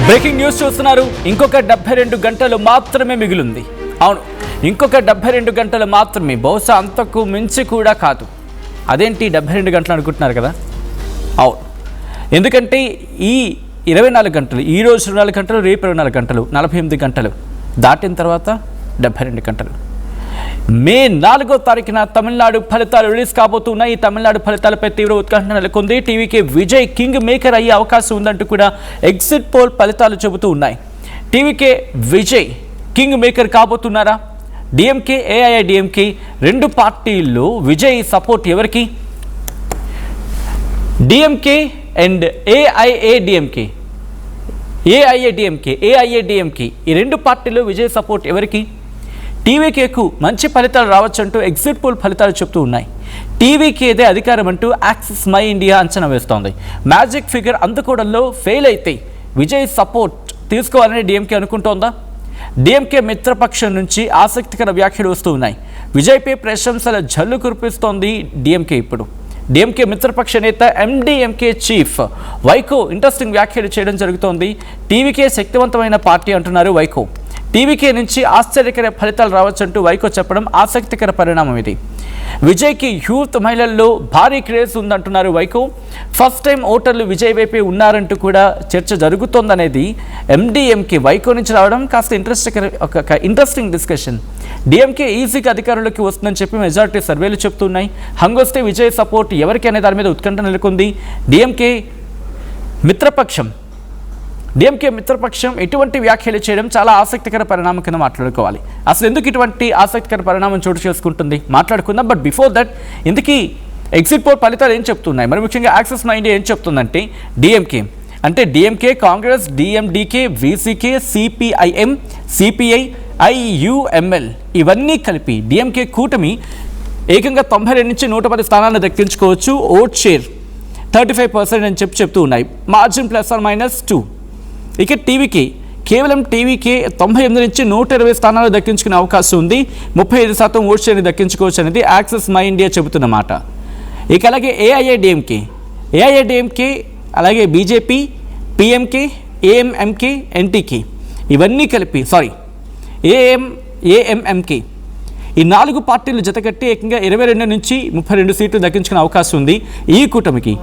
Breaking news చూస్తున్నారు. ఇంకొక 72 గంటలు మాత్రమే మిగిలింది. అవును, ఇంకొక 72 గంటలు మాత్రమే, బహుశా అంతకు మించి కూడా కాదు. అదేంటి 72 గంటలు అనుకుంటున్నారు కదా? అవును, ఎందుకంటే ఈ 24 గంటలు, ఈ రోజు 24 గంటలు, రేపు 24 గంటలు, 48 గంటలు దాటిన తర్వాత 72 గంటలు. మే 4వ తారీఖున తమిళనాడు ఫలితాలు రిలీజ్ కాబోతున్నాయి. ఈ తమిళనాడు ఫలితాలపై తీవ్ర ఉత్కంఠ నెలకొంది. టీవీకే విజయ్ కింగ్ మేకర్ అయ్యే అవకాశం ఉందంటూ కూడా ఎగ్జిట్ పోల్ ఫలితాలు చెబుతూ ఉన్నాయి. టీవీకే విజయ్ కింగ్ మేకర్ కాబోతున్నారా? డిఎంకే, ఏఐఏడిఎంకే రెండు పార్టీల్లో విజయ్ సపోర్ట్ ఎవరికి? డిఎంకే అండ్ ఏఐఏడిఎంకే ఈ రెండు పార్టీల్లో విజయ్ సపోర్ట్ ఎవరికి? టీవీకేకు మంచి ఫలితాలు రావచ్చంటూ ఎగ్జిట్ పోల్ ఫలితాలు చెప్తూ ఉన్నాయి. టీవీకేదే అధికారం అంటూ యాక్సిస్ మై ఇండియా అంచనా వేస్తోంది. మ్యాజిక్ ఫిగర్ అందుకోవడంలో ఫెయిల్ అయితే విజయ్ సపోర్ట్ తీసుకోవాలని డిఎంకే అనుకుంటోందా? డిఎంకే మిత్రపక్షం నుంచి ఆసక్తికర వ్యాఖ్యలు వస్తూ ఉన్నాయి. విజయ్పై ప్రశంసల జల్లు కురిపిస్తోంది డిఎంకే. ఇప్పుడు డిఎంకే మిత్రపక్ష నేత ఎండిఎంకే చీఫ్ వైకో ఇంట్రెస్టింగ్ వ్యాఖ్యలు చేయడం జరుగుతోంది. టీవీకే శక్తివంతమైన పార్టీ అంటున్నారు వైకో. టీవీకే నుంచి ఆశ్చర్యకర ఫలితాలు రావచ్చంటూ వైకో చెప్పడం ఆసక్తికర పరిణామం. ఇది విజయ్కి యూత్ మహిళల్లో భారీ క్రేజ్ ఉందంటున్నారు వైకో. ఫస్ట్ టైం ఓటర్లు విజయ్ వైపే ఉన్నారంటూ కూడా చర్చ జరుగుతోందనేది ఎండిఎంకే వైకో నుంచి రావడం కాస్త ఇంట్రెస్టింగ్ డిస్కషన్. డిఎంకే ఈజీగా అధికారంలోకి వస్తుందని చెప్పి మెజారిటీ సర్వేలు చెప్తున్నాయి. హంగొస్తే విజయ్ సపోర్ట్ ఎవరికి అనే దాని మీద ఉత్కంఠ నెలకొంది. డిఎంకే మిత్రపక్షం ఎటువంటి వ్యాఖ్యలు చేయడం చాలా ఆసక్తికర పరిణామం కింద మాట్లాడుకోవాలి. అసలు ఎందుకు ఇటువంటి ఆసక్తికర పరిణామం చోటు చేసుకుంటుంది మాట్లాడుకుందాం. బట్ బిఫోర్ దట్, ఇందుకీ ఎగ్జిట్ పోల్ ఫలితాలు ఏం చెప్తున్నాయి? మరి ముఖ్యంగా యాక్సిస్ మై ఇండియా ఏం చెప్తుందంటే DMK, Congress, DMDK, VCK, CPIM, CPI, IUML ఇవన్నీ కలిపి డిఎంకే కూటమి ఏకంగా 92 నుంచి 110 స్థానాలను దక్కించుకోవచ్చు. ఓట్ షేర్ 35% అని చెప్తూ ఉన్నాయి. మార్జిన్ ±2. ఇక టీవీకే 98 నుంచి 120 స్థానాలు దక్కించుకునే అవకాశం ఉంది. 35% ఓట్ షేర్ని దక్కించుకోవచ్చు అనేది యాక్సిస్ మై ఇండియా చెబుతున్న మాట. ఇక అలాగే ఏఐఏడిఎంకే, అలాగే బీజేపీ, పిఎంకే, ఏఎంఎంకే, ఎన్టీకే ఇవన్నీ కలిపి ఏఎంఎంకే ఈ 4 పార్టీలు జతకట్టి ఏకంగా 22 నుంచి 32 సీట్లు దక్కించుకునే అవకాశం ఉంది ఈ కూటమికి.